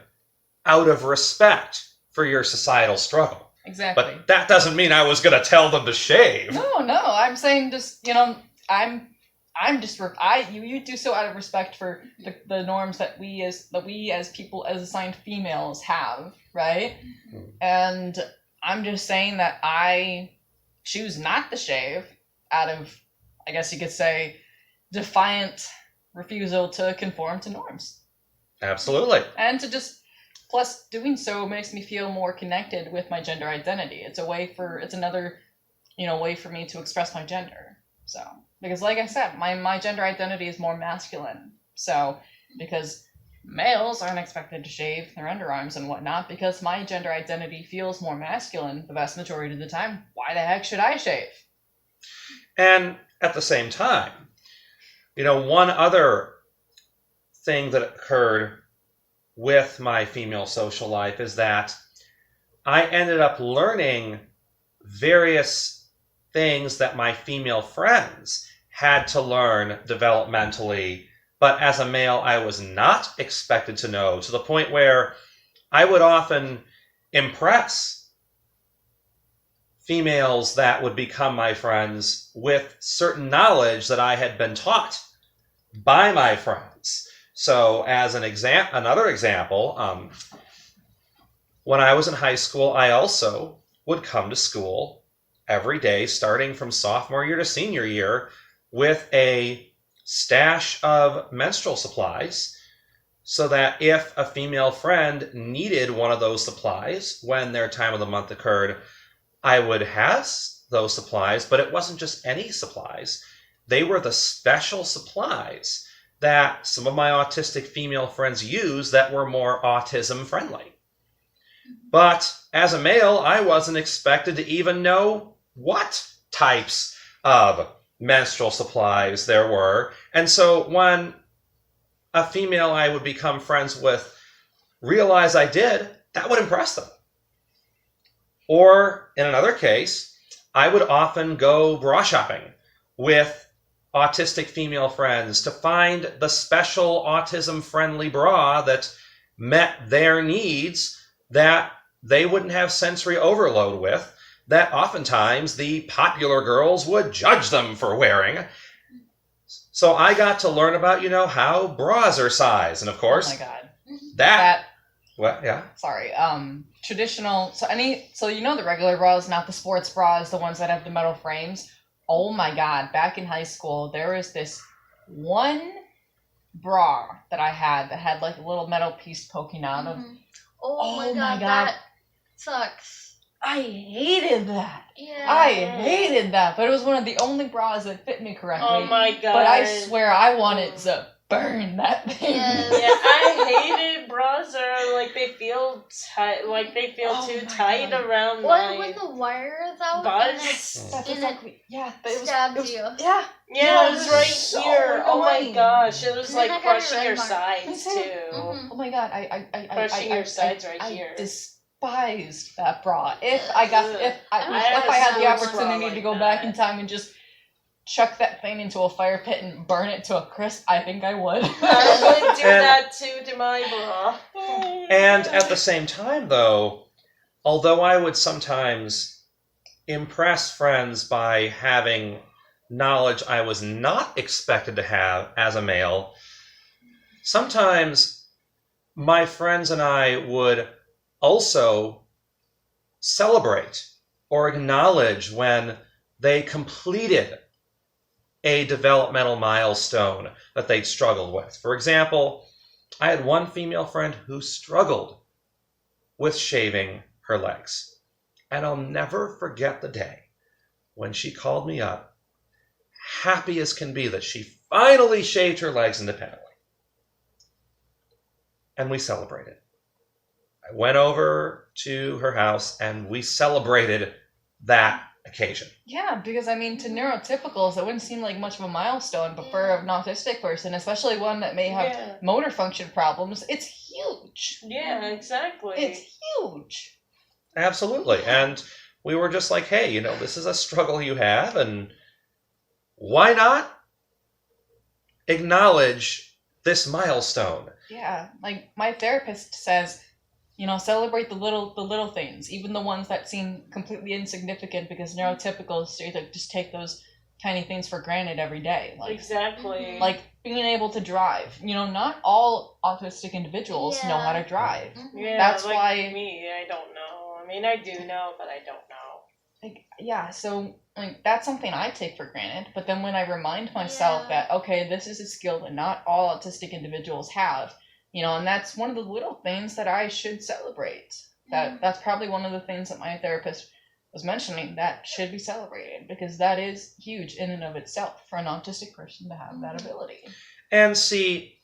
out of respect for your societal struggle. Exactly. But that doesn't mean I was going to tell them to shave. No, I'm saying just, you do so out of respect for the norms that we as people, as assigned females have, right? Mm-hmm. And I'm just saying that I choose not to shave out of, I guess you could say, defiant refusal to conform to norms. Absolutely. And to just, plus doing so makes me feel more connected with my gender identity. It's another, way for me to express my gender. So, because like I said, my gender identity is more masculine. So, because males aren't expected to shave their underarms and whatnot, because my gender identity feels more masculine the vast majority of the time, why the heck should I shave? And at the same time, one other thing that occurred with my female social life is that I ended up learning various things that my female friends had to learn developmentally, but as a male I was not expected to know, to the point where I would often impress females that would become my friends with certain knowledge that I had been taught by my friends. So as another example, when I was in high school, I also would come to school every day, starting from sophomore year to senior year, with a stash of menstrual supplies, so that if a female friend needed one of those supplies when their time of the month occurred, I would have those supplies, but it wasn't just any supplies. They were the special supplies that some of my autistic female friends use that were more autism friendly. But as a male, I wasn't expected to even know what types of menstrual supplies there were. And so when a female I would become friends with realized I did, that would impress them. Or in another case, I would often go bra shopping with autistic female friends to find the special autism-friendly bra that met their needs, that they wouldn't have sensory overload with, that oftentimes the popular girls would judge them for wearing. So I got to learn about, how bras are sized. And of course, oh my God. that what? Yeah. Sorry. Traditional. So the regular bras, not the sports bras, the ones that have the metal frames. Oh my God, back in high school, there was this one bra that I had that had like a little metal piece poking out of. Oh my God, that sucks. I hated that. Yeah. I hated that, but it was one of the only bras that fit me correctly. Oh my God. But I swear I wanted to burn that thing. Yes. Yeah, I hated bras that are they feel tight, too tight God. around Or when the wire is out and it stabs you. Yeah. Yeah, it was right so here. annoying. Oh my gosh, it was And then I got a crushing red your mark. sides too. Mhm. Oh my God, I Crushing your sides right here. I despised that bra. If I I had the had a opportunity bra to go like back that. in time and just chuck that thing into a fire pit and burn it to a crisp, I think I would. I would do that too to my bra. And at the same time, though, although I would sometimes impress friends by having knowledge I was not expected to have as a male, sometimes my friends and I would also celebrate or acknowledge when they completed a developmental milestone that they'd struggled with. For example, I had one female friend who struggled with shaving her legs. And I'll never forget the day when she called me up, happy as can be that she finally shaved her legs independently. And we celebrated. I went over to her house and we celebrated that occasion. Yeah, because I mean, to neurotypicals, it wouldn't seem like much of a milestone, but for an autistic person, especially one that may have motor function problems, it's huge. Yeah, exactly. It's huge. Absolutely. And we were just like, hey, this is a struggle you have, and why not acknowledge this milestone? Yeah, like my therapist says, celebrate the little things, even the ones that seem completely insignificant, because neurotypicals just take those tiny things for granted every day. Like, exactly. Like being able to drive. Not all autistic individuals know how to drive. Yeah, that's like why me, I don't know. I mean, I do know, but I don't know. Like, yeah, so that's something I take for granted. But then when I remind myself that, okay, this is a skill that not all autistic individuals have, and that's one of the little things that I should celebrate. That's probably one of the things that my therapist was mentioning that should be celebrated, because that is huge in and of itself for an autistic person to have that ability. And see,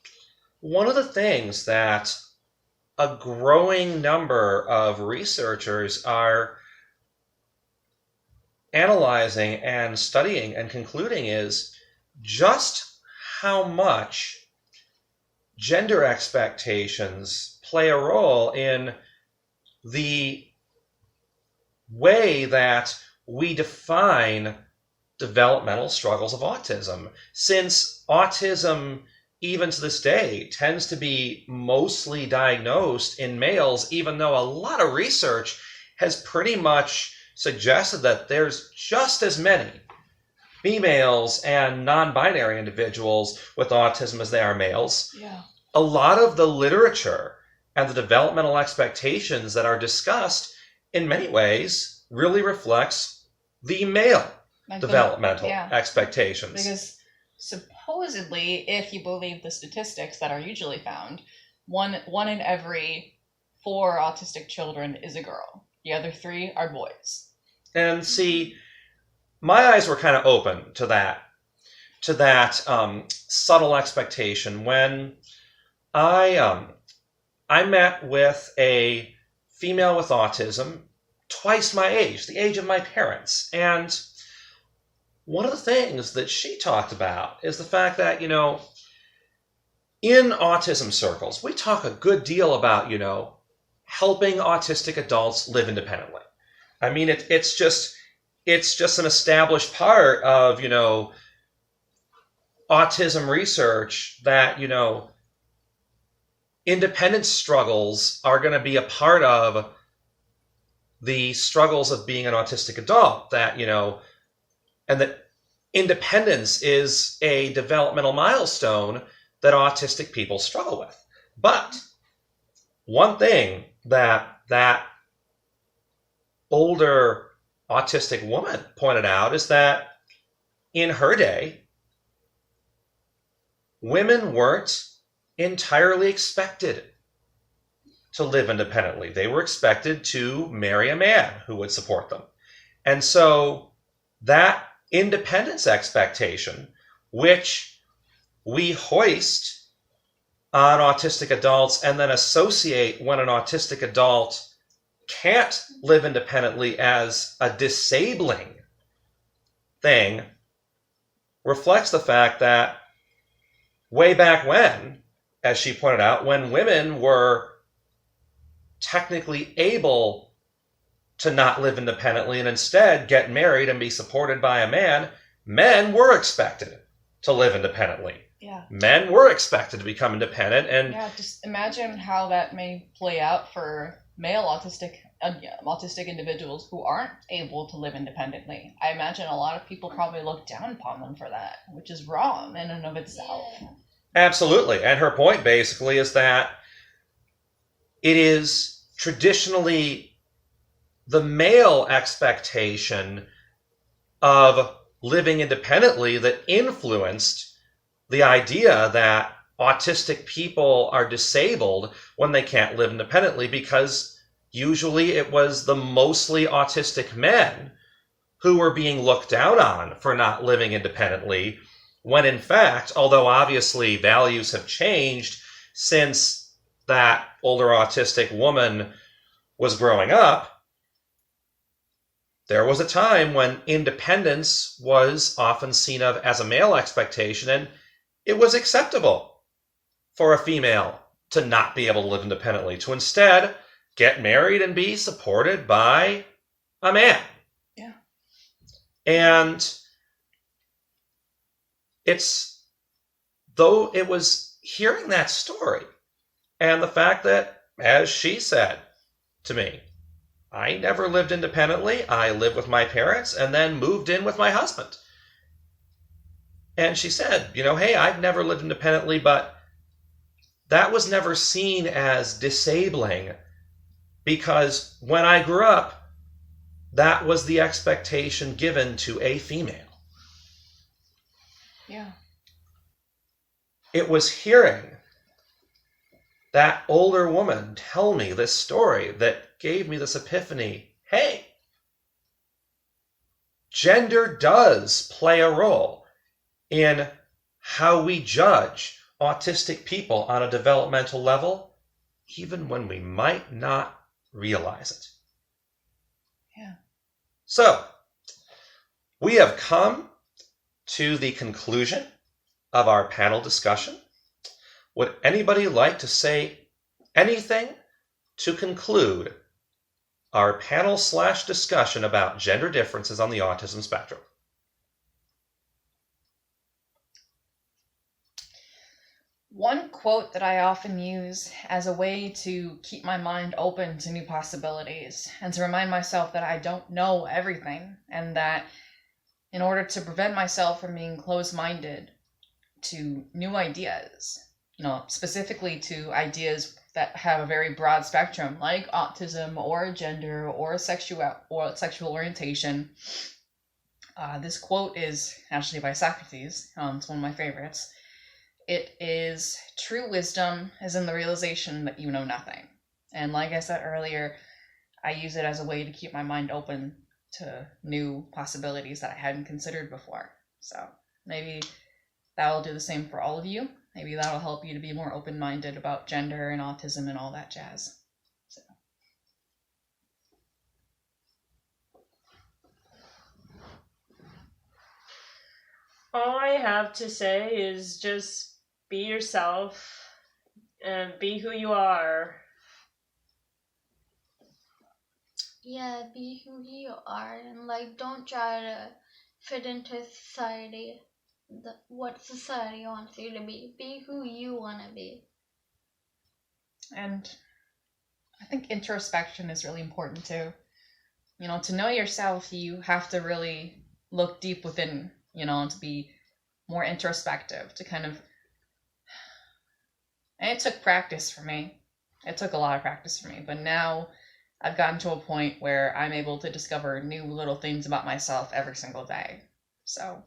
one of the things that a growing number of researchers are analyzing and studying and concluding is just how much gender expectations play a role in the way that we define developmental struggles of autism. Since autism, even to this day, tends to be mostly diagnosed in males, even though a lot of research has pretty much suggested that there's just as many females and non-binary individuals with autism as there are males. Yeah. A lot of the literature and the developmental expectations that are discussed in many ways really reflects the male developmental expectations. Because supposedly, if you believe the statistics that are usually found, one in every 4 autistic children is a girl. The other 3 are boys. And see, my eyes were kind of open to that subtle expectation when I met with a female with autism twice my age, the age of my parents. And one of the things that she talked about is the fact that, in autism circles, we talk a good deal about, helping autistic adults live independently. I mean, it's just an established part of, autism research that, independence struggles are going to be a part of the struggles of being an autistic adult, that, and that independence is a developmental milestone that autistic people struggle with. But one thing that older autistic woman pointed out is that in her day, women weren't entirely expected to live independently. They were expected to marry a man who would support them. And so that independence expectation, which we hoist on autistic adults and then associate when an autistic adult can't live independently as a disabling thing, reflects the fact that way back when, as she pointed out, when women were technically able to not live independently and instead get married and be supported by a man, men were expected to live independently. Yeah. Men were expected to become independent. And yeah, just imagine how that may play out for male autistic individuals who aren't able to live independently. I imagine a lot of people probably look down upon them for that, which is wrong in and of itself. Yeah. Absolutely. And her point basically is that it is traditionally the male expectation of living independently that influenced the idea that autistic people are disabled when they can't live independently, because usually it was the mostly autistic men who were being looked down on for not living independently, when in fact, although obviously values have changed since that older autistic woman was growing up, there was a time when independence was often seen of as a male expectation, and it was acceptable for a female to not be able to live independently, to instead get married and be supported by a man. Yeah. And though it was hearing that story and the fact that, as she said to me, I never lived independently. I lived with my parents and then moved in with my husband. And she said, hey, I've never lived independently, but that was never seen as disabling, because when I grew up, that was the expectation given to a female. Yeah. It was hearing that older woman tell me this story that gave me this epiphany. Hey, gender does play a role in how we judge autistic people on a developmental level, even when we might not realize it. Yeah. So, we have come to the conclusion of our panel discussion. Would anybody like to say anything to conclude our panel/discussion about gender differences on the autism spectrum? One quote that I often use as a way to keep my mind open to new possibilities and to remind myself that I don't know everything, and that in order to prevent myself from being closed-minded to new ideas, specifically to ideas that have a very broad spectrum, like autism or gender or sexual orientation. This quote is actually by Socrates. It's one of my favorites. It is, true wisdom is in the realization that you know nothing. And like I said earlier, I use it as a way to keep my mind open to new possibilities that I hadn't considered before. So maybe that will do the same for all of you. Maybe that'll help you to be more open-minded about gender and autism and all that jazz. So. All I have to say is just be yourself and be who you are. Yeah, be who you are, and don't try to fit into society. What society wants you to be. Be who you want to be. And I think introspection is really important too. To know yourself, you have to really look deep within, to be more introspective, to kind of. And it took practice for me. It took a lot of practice for me, but now I've gotten to a point where I'm able to discover new little things about myself every single day. So.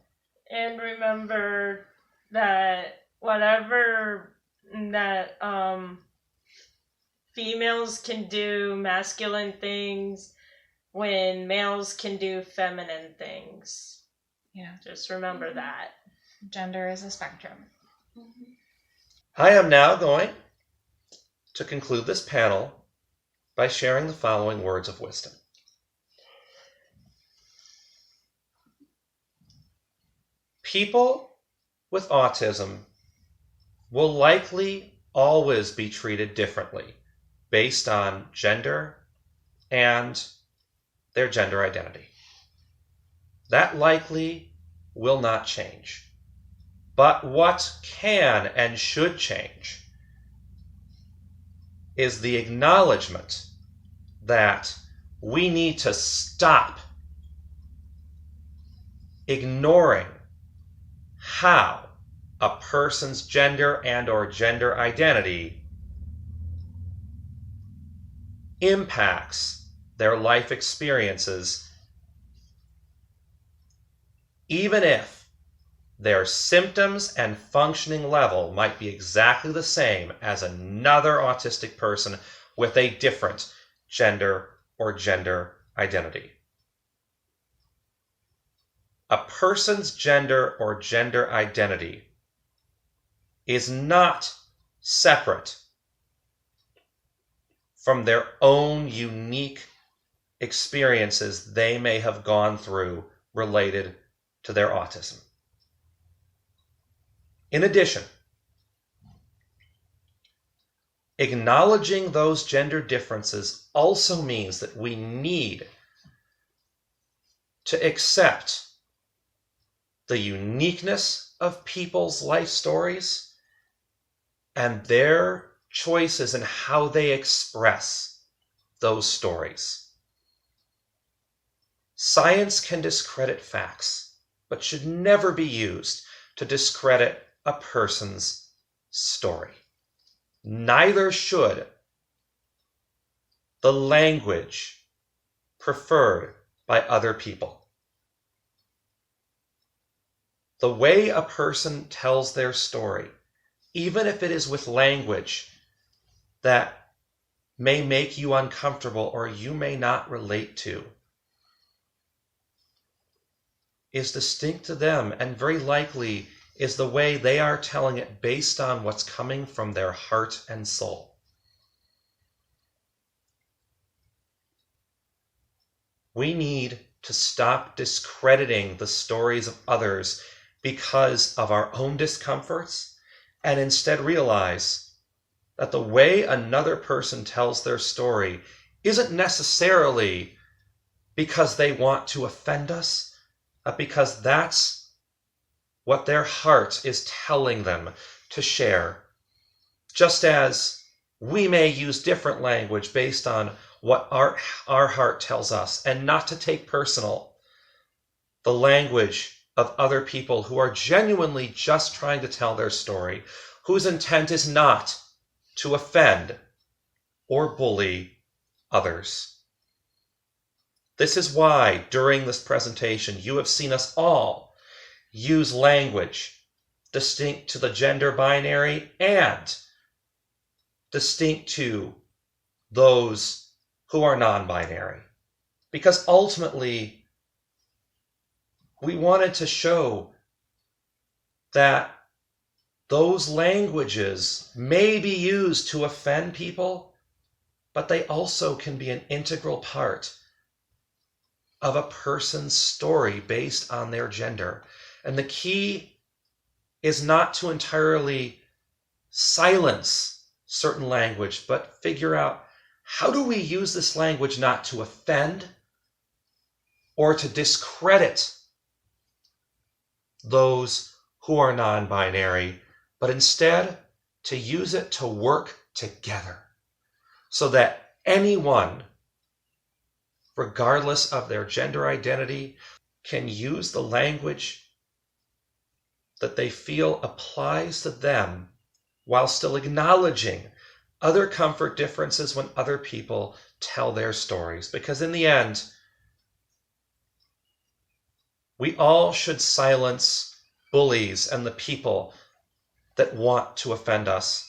And remember that whatever that females can do masculine things when males can do feminine things. Yeah. Just remember that. Gender is a spectrum. Mm-hmm. I am now going to conclude this panel by sharing the following words of wisdom. People with autism will likely always be treated differently based on gender and their gender identity. That likely will not change. But what can and should change is the acknowledgement that we need to stop ignoring how a person's gender and or gender identity impacts their life experiences, even if their symptoms and functioning level might be exactly the same as another autistic person with a different gender or gender identity. A person's gender or gender identity is not separate from their own unique experiences they may have gone through related to their autism. In addition, acknowledging those gender differences also means that we need to accept the uniqueness of people's life stories and their choices in how they express those stories. Science can discredit facts, but should never be used to discredit a person's story. Neither should the language preferred by other people. The way a person tells their story, even if it is with language that may make you uncomfortable or you may not relate to, is distinct to them and very likely is the way they are telling it based on what's coming from their heart and soul. We need to stop discrediting the stories of others because of our own discomforts and instead realize that the way another person tells their story isn't necessarily because they want to offend us, but because that's what their heart is telling them to share. Just as we may use different language based on what our heart tells us, and not to take personal the language of other people who are genuinely just trying to tell their story, whose intent is not to offend or bully others. This is why during this presentation you have seen us all use language distinct to the gender binary and distinct to those who are non-binary. Because ultimately, we wanted to show that those languages may be used to offend people, but they also can be an integral part of a person's story based on their gender. And the key is not to entirely silence certain language, but figure out, how do we use this language not to offend or to discredit those who are non-binary, but instead to use it to work together so that anyone, regardless of their gender identity, can use the language that they feel applies to them while still acknowledging other comfort differences when other people tell their stories. Because in the end, we all should silence bullies and the people that want to offend us.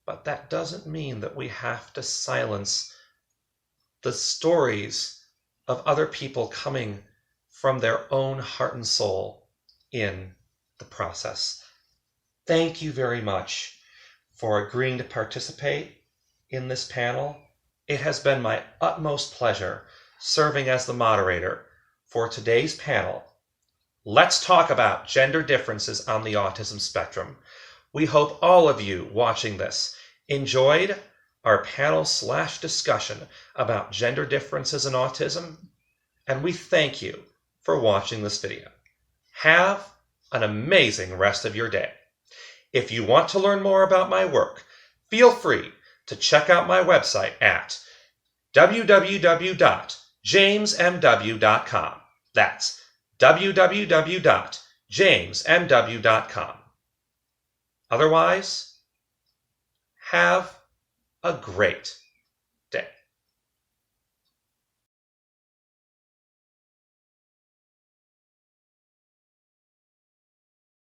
But that doesn't mean that we have to silence the stories of other people coming from their own heart and soul in the process. Thank you very much for agreeing to participate in this panel. It has been my utmost pleasure serving as the moderator for today's panel. Let's talk about gender differences on the autism spectrum. We hope all of you watching this enjoyed our panel/discussion about gender differences in autism, and we thank you for watching this video. Have an amazing rest of your day. If you want to learn more about my work, feel free to check out my website at www.jamesmw.com. That's www.jamesmw.com. Otherwise, have a great